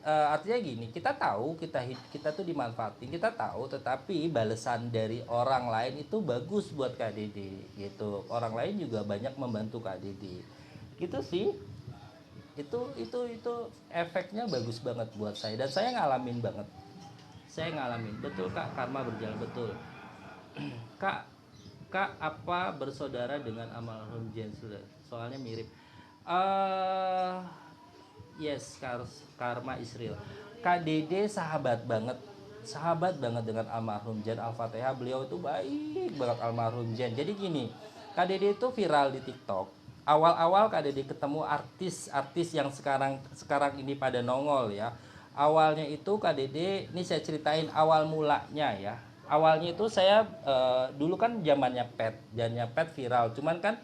Artinya gini, kita tahu kita tuh dimanfaatin, kita tahu, tetapi balasan dari orang lain itu bagus buat Kak Dede gitu. Orang lain juga banyak membantu Kak Dede. Gitu sih. Itu efeknya bagus banget buat saya dan saya ngalamin banget. Saya ngalamin. Betul Kak, karma berjalan betul. Kak, Kak apa bersaudara dengan almarhum Jens? Soalnya mirip. Eh Yes, Karma Israel. Kak Dede sahabat banget dengan almarhum Jan Al-Fatihah. Beliau itu baik banget almarhum Jan. Jadi gini, Kak Dede itu viral di TikTok. Awal-awal Kak Dede ketemu artis-artis yang sekarang sekarang ini pada nongol ya. Awalnya itu Kak Dede, ini saya ceritain awal mulanya ya. Awalnya itu saya dulu kan zamannya pet viral. Cuman kan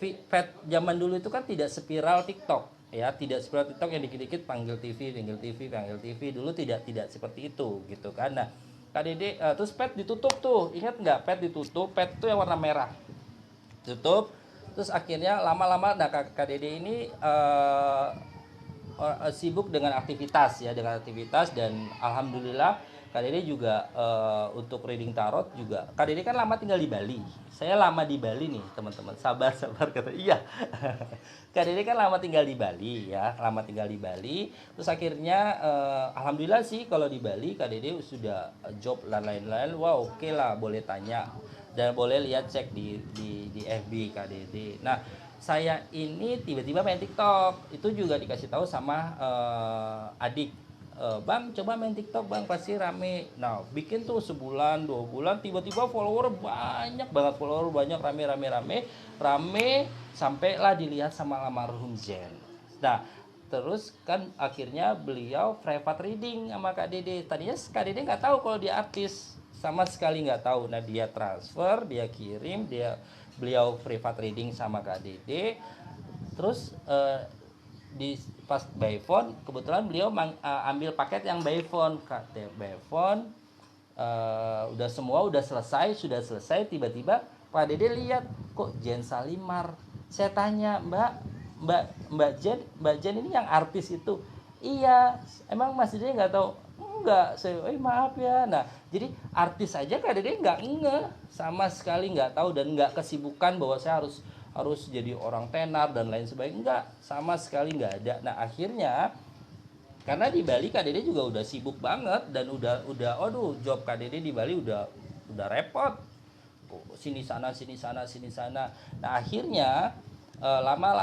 pet zaman dulu itu kan tidak spiral TikTok ya, tidak seperti TikTok yang dikit-dikit panggil TV, panggil TV, panggil TV. Dulu tidak seperti itu gitu kan. Nah, Kak Dede terus pet ditutup tuh. Ingat nggak pet ditutup? Pet itu yang warna merah. Tutup. Terus akhirnya lama-lama nah Kak Dede ini sibuk dengan aktivitas ya, dengan aktivitas dan alhamdulillah Kak Dede juga untuk reading tarot juga. Kak Dede kan lama tinggal di Bali. Saya lama di Bali nih, teman-teman. Sabar, sabar kata. Iya. Kak Dede kan lama tinggal di Bali ya, lama tinggal di Bali. Terus akhirnya alhamdulillah sih kalau di Bali Kak Dede sudah job dan lain-lain. Wah, oke lah, boleh tanya dan boleh lihat cek di FB Kak Dede. Nah, saya ini tiba-tiba main TikTok. Itu juga dikasih tahu sama adik. Bang coba main TikTok bang pasti rame. Nah bikin tuh sebulan 2 bulan tiba-tiba follower banyak banget, follower banyak, rame rame rame rame sampailah dilihat sama almarhum Zen. Nah terus kan akhirnya beliau private reading sama Kak Dede. Tadinya Kak Dede nggak tahu kalau dia artis, sama sekali nggak tahu. Nah dia transfer, dia kirim, beliau private reading sama Kak Dede. Terus di pas by phone kebetulan beliau ambil paket yang by phone Kak. By phone udah semua udah selesai, sudah selesai, tiba-tiba Pak Dede lihat kok Jen Salimar. Saya tanya, Mbak Mbak Jen ini yang artis itu. Iya, emang Mas Dede nggak tahu? Enggak, saya maaf ya. Nah, jadi artis aja Kak Dede nggak sama sekali nggak tahu dan nggak kesibukan bahwa saya harus harus jadi orang tenar dan lain sebagainya, enggak, sama sekali nggak ada. Nah akhirnya karena di Bali Kak Dede juga udah sibuk banget dan udah aduh job Kak Dede di Bali udah repot, sini sana sini sana sini sana. Nah akhirnya lama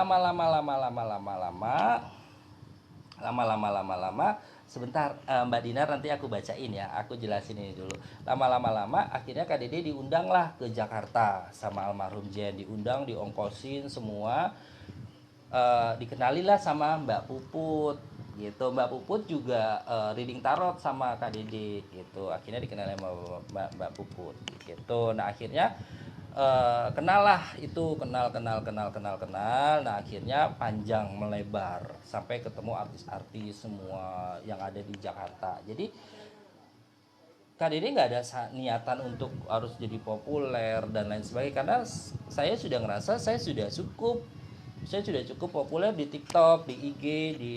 sebentar, Mbak Dinar nanti aku bacain ya, aku jelasin ini dulu. Lama akhirnya Kak Dede diundang lah ke Jakarta sama almarhum Jen, diundang, diongkosin semua. Dikenalilah sama Mbak Puput gitu. Mbak Puput juga reading tarot sama Kak Dede gitu. Akhirnya dikenal sama Mbak Puput gitu. Nah akhirnya kenal lah itu, kenal. Nah akhirnya panjang melebar sampai ketemu artis-artis semua yang ada di Jakarta. Jadi Kak Dede nggak ada niatan untuk harus jadi populer dan lain sebagainya, karena saya sudah ngerasa saya sudah cukup populer di TikTok, di IG, di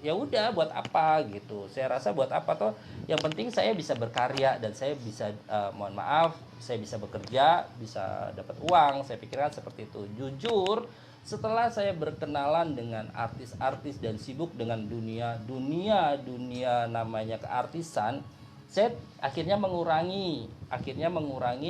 ya udah buat apa gitu. Saya rasa buat apa toh, yang penting saya bisa berkarya dan saya bisa mohon maaf, saya bisa bekerja, bisa dapat uang. Saya pikirkan seperti itu. Jujur, setelah saya berkenalan dengan artis-artis dan sibuk dengan dunia namanya keartisan, saya akhirnya mengurangi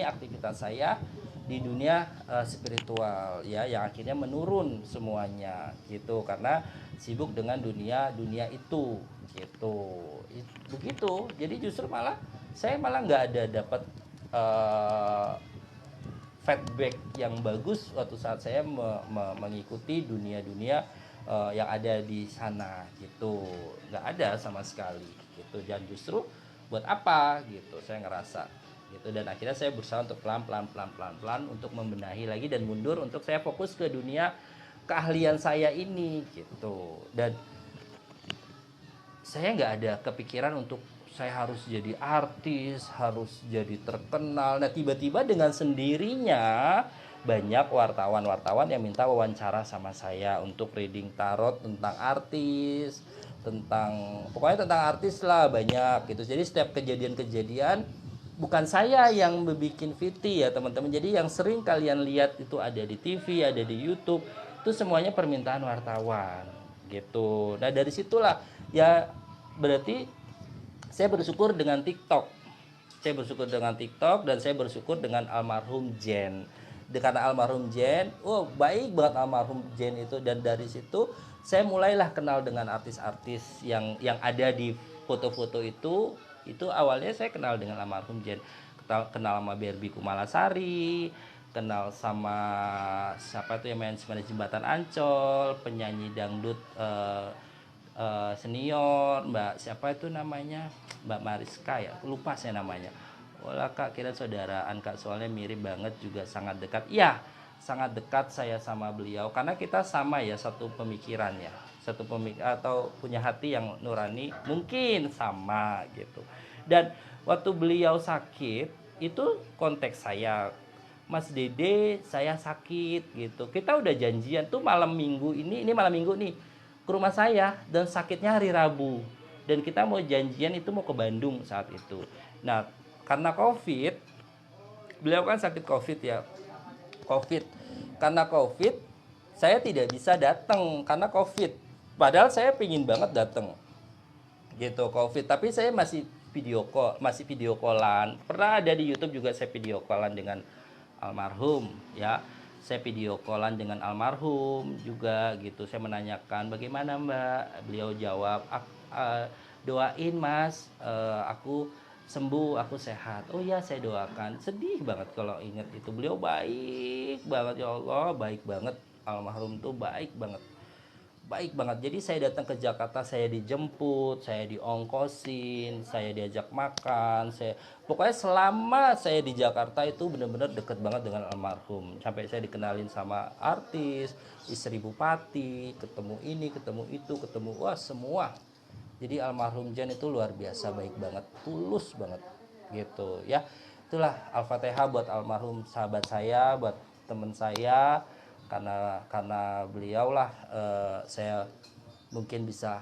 aktivitas saya di dunia spiritual ya, yang akhirnya menurun semuanya gitu karena sibuk dengan dunia itu gitu. Begitu, jadi justru saya malah nggak ada dapat uh, feedback yang bagus waktu saat saya mengikuti dunia yang ada di sana gitu, nggak ada sama sekali gitu. Dan justru buat apa gitu saya ngerasa gitu. Dan akhirnya saya berusaha untuk pelan untuk membenahi lagi dan mundur untuk saya fokus ke dunia keahlian saya ini gitu. Dan saya nggak ada kepikiran untuk saya harus jadi artis, harus jadi terkenal. Nah tiba-tiba dengan sendirinya banyak wartawan-wartawan yang minta wawancara sama saya untuk reading tarot tentang artis, tentang pokoknya tentang artis lah banyak gitu. Jadi setiap kejadian-kejadian bukan saya yang bikin VT ya teman-teman. Jadi yang sering kalian lihat itu ada di TV, ada di YouTube, itu semuanya permintaan wartawan gitu. Nah dari situlah ya berarti saya bersyukur dengan TikTok. Saya bersyukur dengan TikTok dan saya bersyukur dengan almarhum Jen. Karena almarhum Jen, oh baik banget almarhum Jen itu, dan dari situ saya mulailah kenal dengan artis-artis yang ada di foto-foto itu. Itu awalnya saya kenal dengan almarhum Jen. Kenal sama Barbie Kumalasari, kenal sama siapa tuh yang main Semana Jembatan Ancol, penyanyi dangdut senior, Mbak siapa itu namanya, Mbak Mariska ya, lupa saya namanya. Wala kak, kira saudaraan kak, soalnya mirip banget juga, sangat dekat. Iya, sangat dekat saya sama beliau karena kita sama ya, satu pemikiran ya, satu atau punya hati yang nurani, mungkin sama gitu. Dan waktu beliau sakit itu konteks saya, Mas Dede saya sakit gitu, kita udah janjian tuh malam minggu ini malam minggu nih ke rumah saya, dan sakitnya hari Rabu, dan kita mau janjian itu mau ke Bandung saat itu. Nah karena COVID, beliau kan sakit COVID ya, COVID, karena COVID saya tidak bisa datang karena COVID, padahal saya pingin banget datang gitu COVID, tapi saya masih video callan. Pernah ada di YouTube juga saya video callan dengan almarhum ya, saya video callan dengan almarhum juga gitu. Saya menanyakan bagaimana Mbak, beliau jawab doain Mas, aku sembuh, aku sehat. Oh ya saya doakan. Sedih banget kalau ingat itu, beliau baik banget ya Allah, baik banget, almarhum tuh baik banget, baik banget. Jadi saya datang ke Jakarta, saya dijemput, saya diongkosin, saya diajak makan, saya pokoknya selama saya di Jakarta itu benar-benar deket banget dengan almarhum. Sampai saya dikenalin sama artis, istri bupati, ketemu ini, ketemu itu, ketemu wah semua. Jadi almarhum Jan itu luar biasa baik banget, tulus banget gitu ya. Itulah Al-Fatihah buat almarhum sahabat saya, buat teman saya, karena beliaulah saya mungkin bisa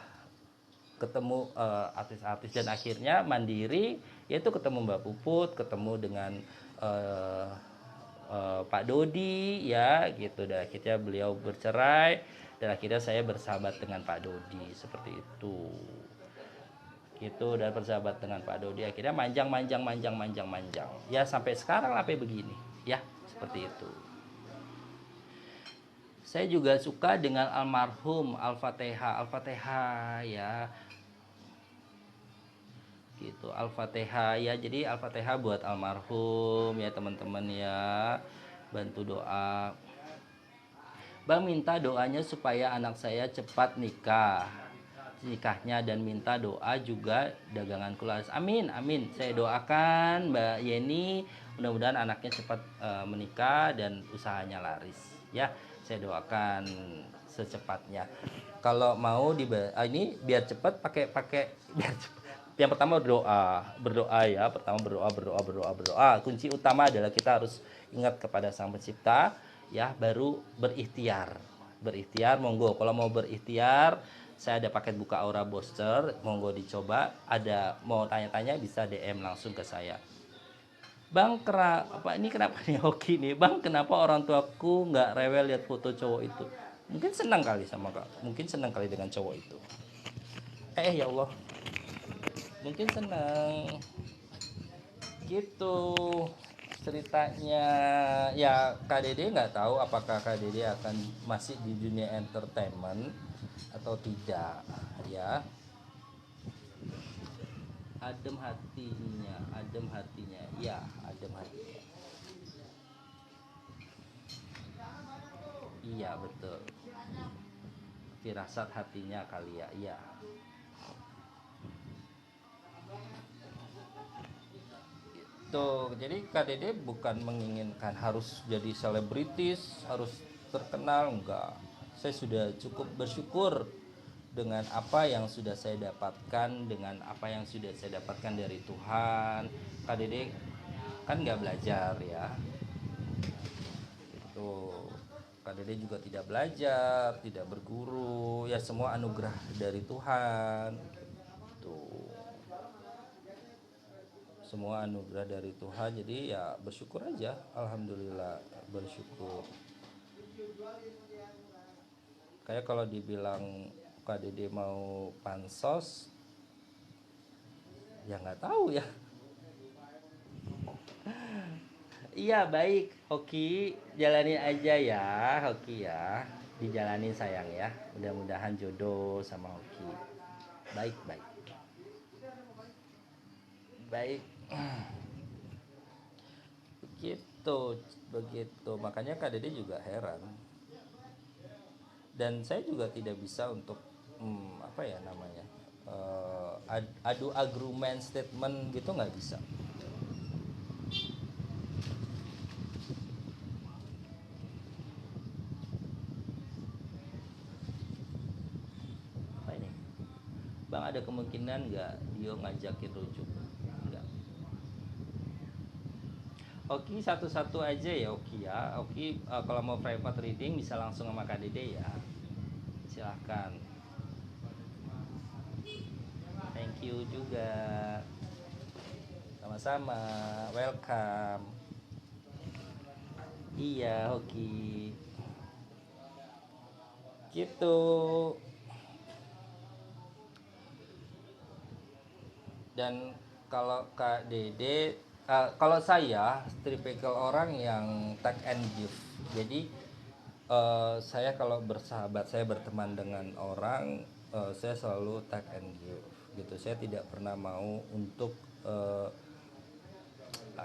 ketemu artis-artis, dan akhirnya mandiri yaitu ketemu Mbak Puput, ketemu dengan uh, Pak Dodi ya gitu, dan akhirnya beliau bercerai, dan akhirnya saya bersahabat dengan Pak Dodi seperti itu gitu, dan bersahabat dengan Pak Dodi akhirnya manjang ya sampai sekarang sampai begini ya, seperti itu. Saya juga suka dengan almarhum Al-Fatihah ya gitu, Al-Fatihah ya. Jadi Al-Fatihah buat almarhum ya teman-teman ya, bantu doa. Bang minta doanya supaya anak saya cepat nikahnya, dan minta doa juga dagangan laris. Amin amin, saya doakan Mbak Yeni, mudah-mudahan anaknya cepat menikah dan usahanya laris ya. Saya doakan secepatnya. Kalau mau ini biar cepat, pakai biar cepet. Yang pertama berdoa ya. Pertama berdoa. Kunci utama adalah kita harus ingat kepada Sang Pencipta ya, baru berikhtiar. Monggo kalau mau berikhtiar, saya ada paket buka aura booster, monggo dicoba. Ada mau tanya-tanya bisa DM langsung ke saya. Bang, kenapa nih hoki nih Bang, kenapa orang tuaku nggak rewel lihat foto cowok itu? Mungkin senang kali sama kak, mungkin senang kali dengan cowok itu. Ya Allah, mungkin senang gitu ceritanya ya. Kak Dede nggak tahu apakah Kak Dede akan masih di dunia entertainment atau tidak ya. Adem hatinya ya, adem hatinya. Iya betul, firasat hatinya kali ya. Iya gitu. Jadi Kak Dede bukan menginginkan harus jadi selebritis, harus terkenal, enggak. Saya sudah cukup bersyukur dengan apa yang sudah saya dapatkan, dengan apa yang sudah saya dapatkan dari Tuhan. Kak Dede kan nggak belajar ya, Tuh, Kak Dede juga tidak belajar, tidak berguru, ya semua anugerah dari Tuhan. Tuh, semua anugerah dari Tuhan. Jadi ya bersyukur aja, alhamdulillah bersyukur. Kayak kalau dibilang Kak Dede mau pansos, ya nggak tahu ya. Iya baik, Hoki jalani aja ya, Hoki ya, dijalanin sayang ya. Mudah-mudahan jodoh sama Hoki. Baik baik baik. Begitu begitu. Makanya Kak Dede juga heran. Dan saya juga tidak bisa untuk apa ya namanya, adu argumen statement gitu nggak bisa. Apa ini? Bang ada kemungkinan nggak dia ngajakin rujuk? Nggak. Oki satu-satu aja ya Oki ya. Oki kalau mau private reading bisa langsung sama Kak Dede ya. Silahkan. Thank you juga. Sama-sama. Welcome. Iya Oki. Gitu. Dan kalau Kak Dede, kalau saya tipikal orang yang take and give. Jadi saya kalau bersahabat, saya berteman dengan orang, saya selalu take and give gitu. Saya tidak pernah mau untuk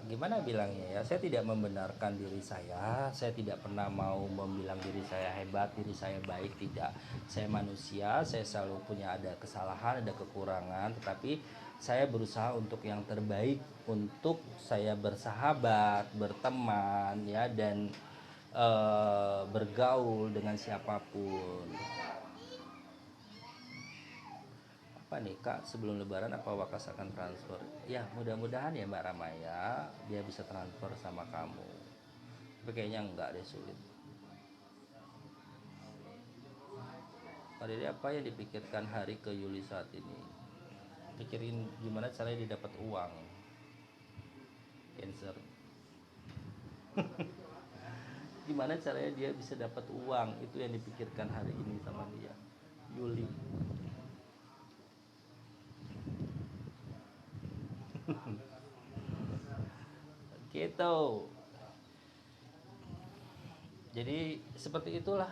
gimana bilangnya ya, saya tidak membenarkan diri saya tidak pernah mau membilang diri saya hebat, diri saya baik, tidak. Saya manusia, saya selalu punya ada kesalahan, ada kekurangan, tetapi saya berusaha untuk yang terbaik, untuk saya bersahabat, berteman ya, dan bergaul dengan siapapun. Apa nih Kak, sebelum lebaran apa Wakas akan transfer? Ya mudah-mudahan ya Mbak Ramaya dia bisa transfer sama kamu, tapi kayaknya enggak deh, sulit. Pak Dede apa yang dipikirkan hari ke Yuli saat ini? Pikirin gimana caranya dia dapat uang. Cancer. Gimana caranya dia bisa dapat uang, itu yang dipikirkan hari ini sama dia, Yuli. Gitu. Jadi seperti itulah.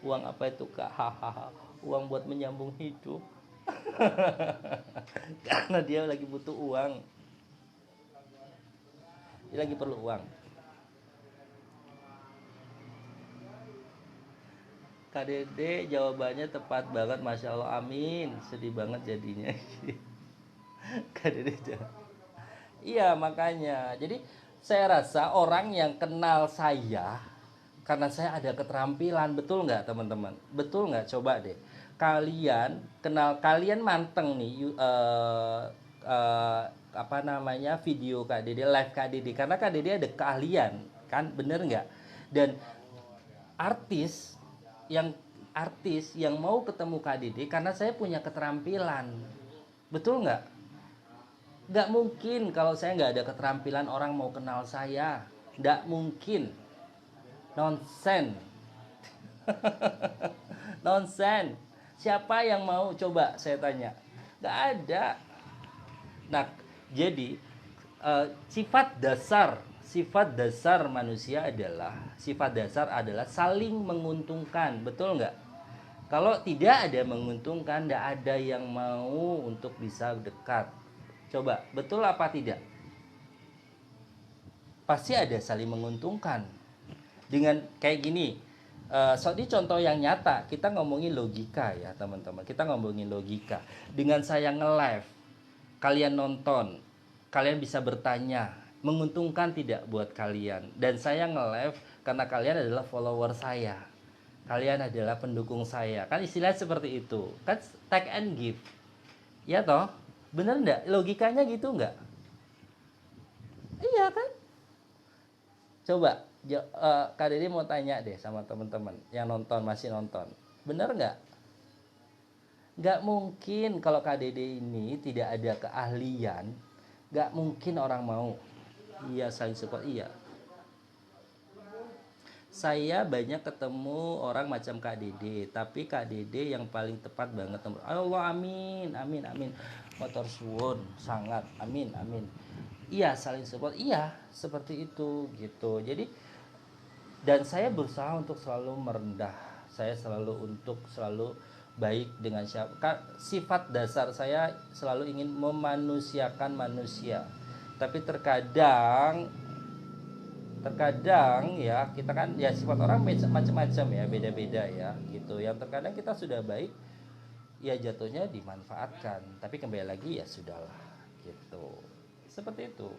Uang apa itu Kak? Hahaha. Uang buat menyambung hidup. Karena dia lagi butuh uang. Dia lagi perlu uang. KDD jawabannya tepat banget, Masya Allah, amin. Sedih banget jadinya. KDD jawab. Iya makanya. Jadi saya rasa orang yang kenal saya karena saya ada keterampilan, betul nggak teman-teman? Betul nggak? Coba deh. Kalian kenal, kalian manteng nih, apa namanya, video Kak Dede, live Kak Dede, karena Kak Dede ada keahlian, kan, bener nggak? Dan artis yang mau ketemu Kak Dede karena saya punya keterampilan, betul nggak? Nggak mungkin kalau saya nggak ada keterampilan orang mau kenal saya, nggak mungkin. Nonsen. Nonsen. Siapa yang mau, coba saya tanya? Nggak ada. Nah, jadi sifat dasar manusia adalah, saling menguntungkan, betul nggak? Kalau tidak ada menguntungkan, tidak ada yang mau untuk bisa dekat. Coba, betul apa tidak? Pasti ada saling menguntungkan. Dengan kayak gini, ini contoh yang nyata, kita ngomongin logika ya teman-teman, kita ngomongin logika. Dengan saya nge-live, kalian nonton, kalian bisa bertanya, menguntungkan tidak buat kalian? Dan saya nge-live karena kalian adalah follower saya, kalian adalah pendukung saya, kan istilahnya seperti itu kan, take and give ya toh, bener nggak logikanya gitu nggak? Iya kan, Coba Kak Dede mau tanya deh sama teman-teman yang nonton, masih nonton, bener nggak? Nggak mungkin kalau Kak Dede ini tidak ada keahlian, nggak mungkin orang mau. Iya, saling support, iya. Saya banyak ketemu orang macam Kak Dede, tapi Kak Dede yang paling tepat banget. Allah, amin, amin, amin. Motor suwun, sangat, amin, amin. Iya, saling support, iya, seperti itu gitu. Jadi, dan saya berusaha untuk selalu merendah. Saya selalu baik dengan siapa. Sifat dasar saya selalu ingin memanusiakan manusia. Tapi terkadang terkadang ya kita kan ya sifat orang macam-macam ya, beda-beda ya gitu. Yang terkadang kita sudah baik ya jatuhnya dimanfaatkan, tapi kembali lagi ya sudahlah gitu, seperti itu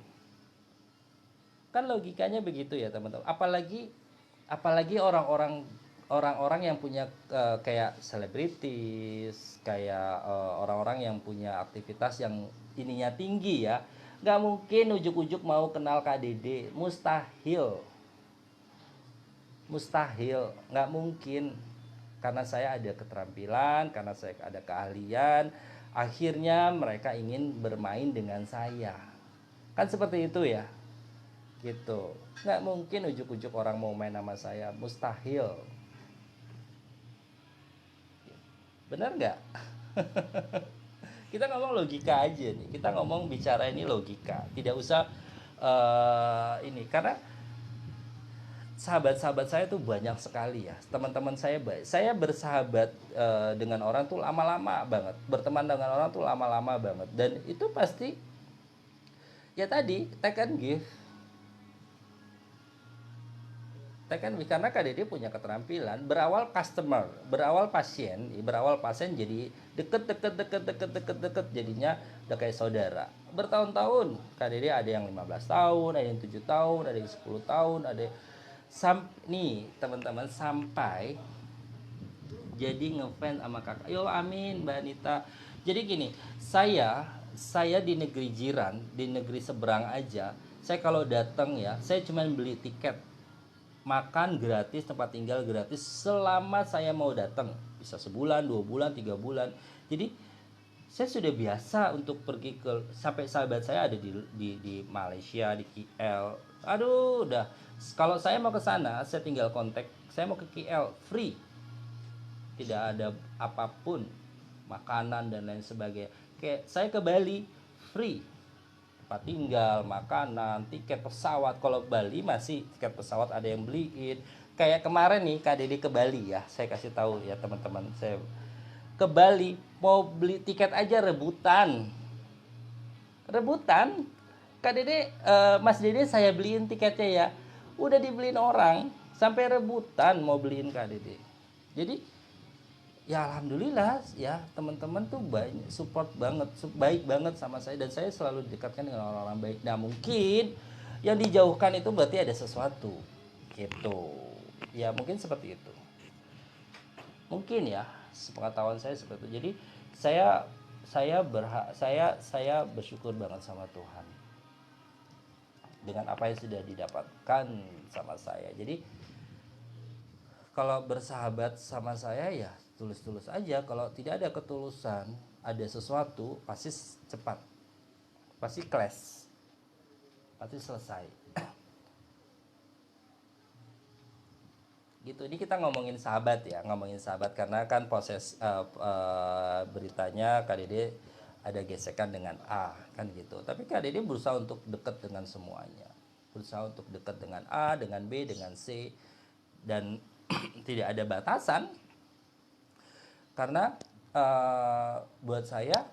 kan logikanya begitu ya teman-teman. Apalagi orang-orang yang punya kayak selebritis, kayak orang-orang yang punya aktivitas yang ininya tinggi ya, nggak mungkin ujuk-ujuk mau kenal KDD, mustahil, mustahil, nggak mungkin. Karena saya ada keterampilan, karena saya ada keahlian, akhirnya mereka ingin bermain dengan saya, kan seperti itu ya gitu. Nggak mungkin ujuk-ujuk orang mau main sama saya, mustahil. Bener nggak? Kita ngomong logika aja nih, kita ngomong bicara ini logika, tidak usah ini. Karena sahabat-sahabat saya tuh banyak sekali ya, teman-teman saya baik. Saya bersahabat dengan orang tuh lama-lama banget, berteman dengan orang tuh lama-lama banget, dan itu pasti ya tadi take and give. Karena KDD punya keterampilan berawal customer, berawal pasien jadi deket jadinya udah kayak saudara. Bertahun-tahun KDD ada yang 15 tahun, ada yang 7 tahun, ada yang 10 tahun, ada nih teman-teman sampai jadi ngefans sama kakak. Yo amin Mbak Anita. Jadi gini, saya di negeri jiran, di negeri seberang aja, saya kalau datang ya, saya cuma beli tiket, makan gratis, tempat tinggal gratis selama saya mau datang, bisa sebulan, 2 bulan, 3 bulan. Jadi saya sudah biasa untuk pergi ke, sampai sahabat saya ada di Malaysia, di KL. Aduh, udah kalau saya mau ke sana, saya tinggal kontak, saya mau ke KL free, tidak ada apapun, makanan dan lain sebagainya. Kayak saya ke Bali free, tempat tinggal, makanan, tiket pesawat. Kalau Bali masih tiket pesawat ada yang beliin. Kayak kemarin nih Kak Dede ke Bali ya, saya kasih tahu ya teman-teman, saya ke Bali mau beli tiket aja rebutan. Rebutan. Kak Dede, Mas Dede saya beliin tiketnya ya. Udah dibeliin orang, sampai rebutan mau beliin Kak Dede. Jadi ya alhamdulillah ya teman-teman tuh banyak support banget, baik banget sama saya, dan saya selalu didekatkan dengan orang-orang baik. Nah mungkin yang dijauhkan itu berarti ada sesuatu gitu ya, mungkin seperti itu, mungkin ya sepengetahuan saya seperti itu. Jadi saya bersyukur banget sama Tuhan dengan apa yang sudah didapatkan sama saya. Jadi kalau bersahabat sama saya ya tulus-tulus aja. Kalau tidak ada ketulusan, ada sesuatu, pasti cepat, pasti clash, pasti selesai. Gitu. Ini kita ngomongin sahabat ya, ngomongin sahabat karena kan proses beritanya KDD ada gesekan dengan A kan gitu. Tapi KDD berusaha untuk dekat dengan semuanya, berusaha untuk dekat dengan A, dengan B, dengan C, dan tidak ada batasan. Karena buat saya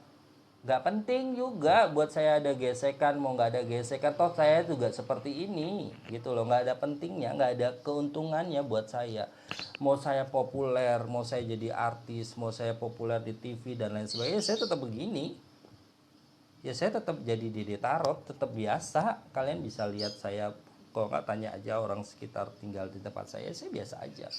nggak penting juga, buat saya ada gesekan, mau nggak ada gesekan, toh saya juga seperti ini gitu loh. Nggak ada pentingnya, nggak ada keuntungannya buat saya. Mau saya populer, mau saya jadi artis, mau saya populer di TV dan lain sebagainya, saya tetap begini ya. Saya tetap jadi Dede Tarot, tetap biasa. Kalian bisa lihat saya, kalau nggak tanya aja orang sekitar tinggal di tempat saya biasa aja.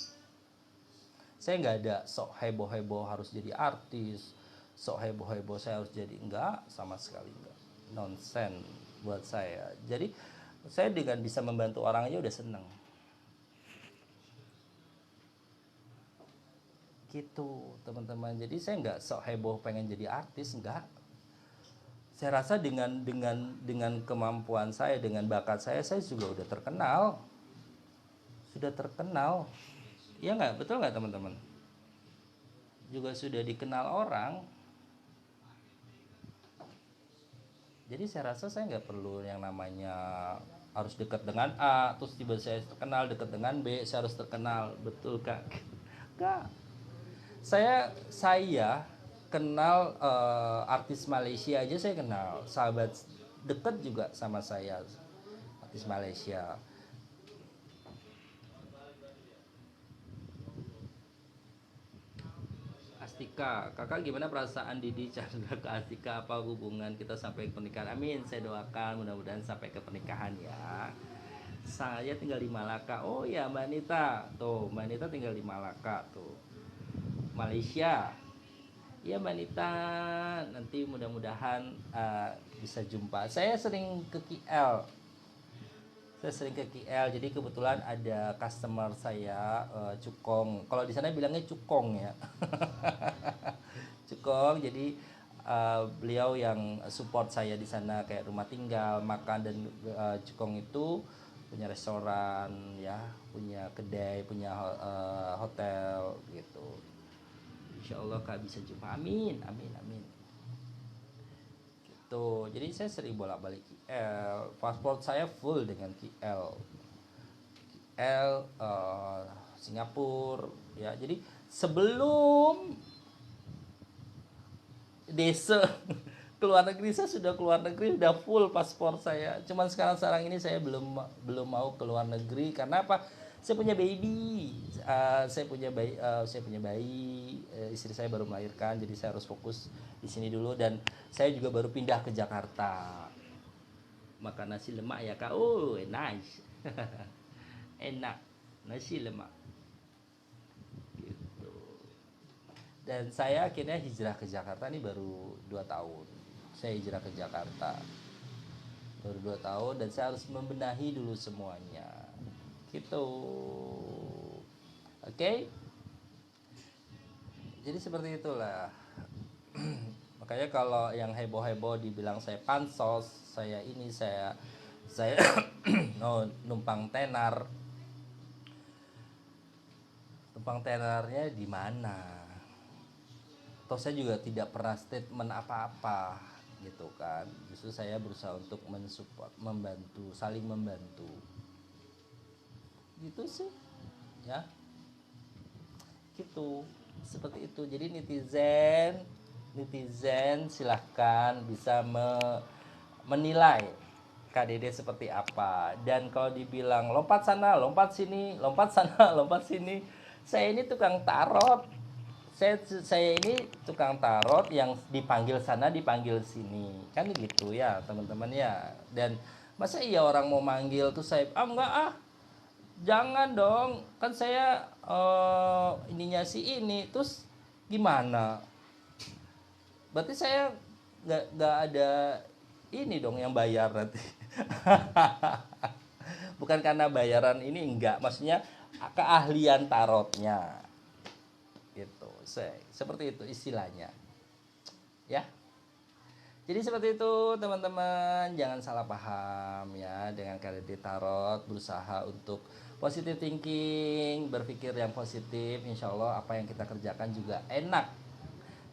Saya nggak ada sok heboh-heboh harus jadi artis, sok heboh-heboh saya harus jadi, enggak, sama sekali enggak, nonsen buat saya. Jadi Saya dengan bisa membantu orang aja udah seneng. Gitu teman-teman. Jadi saya nggak sok heboh pengen jadi artis, nggak. Saya rasa dengan kemampuan saya, dengan bakat saya juga udah terkenal. Sudah terkenal. Iya nggak? Betul nggak teman-teman? Juga sudah dikenal orang. Jadi saya rasa saya nggak perlu yang namanya harus dekat dengan A, terus tiba saya terkenal, dekat dengan B, saya harus terkenal. Betul kak? Kak, saya kenal artis Malaysia aja saya kenal, sahabat dekat juga sama saya, artis Malaysia. Astika, kakak gimana perasaan Didi Chandra ke Astika? Apa hubungan kita sampai ke pernikahan? Amin, saya doakan mudah-mudahan sampai ke pernikahan ya. Saya tinggal di Malaka. Oh ya, Mbak Nita. Tuh, Mbak Nita tinggal di Malaka tuh. Malaysia. Ya Mbak Nita, nanti mudah-mudahan bisa jumpa. Saya sering ke KL, jadi kebetulan ada customer saya Cukong. Kalau di sana bilangnya Cukong ya. Cukong, jadi beliau yang support saya di sana kayak rumah tinggal, makan, dan Cukong itu punya restoran ya, punya kedai, punya hotel gitu. Insya Allah kak bisa jumpa, amin amin amin. Gitu, jadi saya sering bolak-balik KL, paspor saya full dengan KL, Singapura ya. Jadi sebelum desa keluar negeri, saya sudah keluar negeri, udah full paspor saya. Cuman sekarang ini saya belum belum mau keluar negeri karena apa? Saya punya baby, istri saya baru melahirkan, jadi saya harus fokus di sini dulu, dan saya juga baru pindah ke Jakarta. Makan nasi lemak ya kak, oh nice. Enak nasi lemak gitu. Dan saya akhirnya hijrah ke Jakarta ini baru 2 tahun. Saya hijrah ke Jakarta baru 2 tahun, dan saya harus membenahi dulu semuanya gitu. Oke, jadi seperti itulah. Makanya kalau yang heboh-heboh dibilang saya pansos, saya ini, saya no, numpang tenarnya di mana? Toh saya juga tidak pernah statement apa-apa gitu kan. Justru saya berusaha untuk mensupport, membantu, saling membantu. Gitu sih. Ya, gitu. Seperti itu. Jadi netizen silahkan bisa menilai KDD seperti apa. Dan kalau dibilang lompat sana, lompat sini, lompat sana, lompat sini, saya ini tukang tarot. Saya ini tukang tarot yang dipanggil sana, dipanggil sini, kan gitu ya teman-teman ya. Dan masa iya orang mau manggil tuh saya enggak ah, jangan dong, kan saya ininya si ini, terus gimana? Berarti saya nggak ada ini dong yang bayar nanti. Bukan karena bayaran ini, enggak, maksudnya keahlian tarotnya gitu. Seperti itu istilahnya ya. Jadi seperti itu teman-teman, jangan salah paham ya dengan KDD Tarot. Berusaha untuk positive thinking, berpikir yang positif, insya Allah apa yang kita kerjakan juga enak.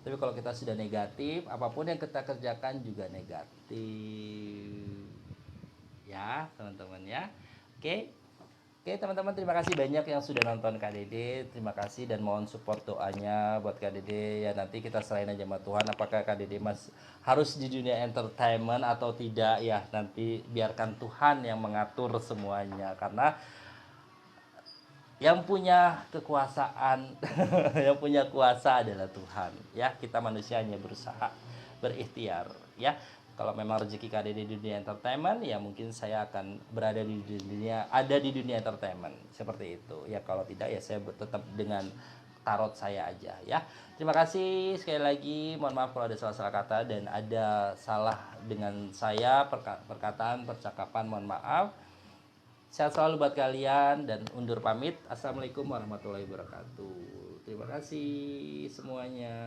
Tapi kalau kita sudah negatif, apapun yang kita kerjakan juga negatif ya teman-teman ya. Oke. Oke teman-teman, terima kasih banyak yang sudah nonton KDD. Terima kasih dan mohon support doanya buat KDD ya. Nanti kita selain aja sama Tuhan, apakah KDD mas harus di dunia entertainment atau tidak ya, nanti biarkan Tuhan yang mengatur semuanya. Karena yang punya kekuasaan yang punya kuasa adalah Tuhan ya. Kita manusia hanya berusaha berikhtiar ya. Kalau memang rezeki KDD di dunia entertainment ya mungkin saya akan ada di dunia entertainment seperti itu ya. Kalau tidak ya saya tetap dengan tarot saya aja ya. Terima kasih sekali lagi, mohon maaf kalau ada salah-salah kata dan ada salah dengan saya, perkataan, percakapan, mohon maaf. Sehat selalu buat kalian dan undur pamit. Assalamualaikum warahmatullahi wabarakatuh. Terima kasih semuanya.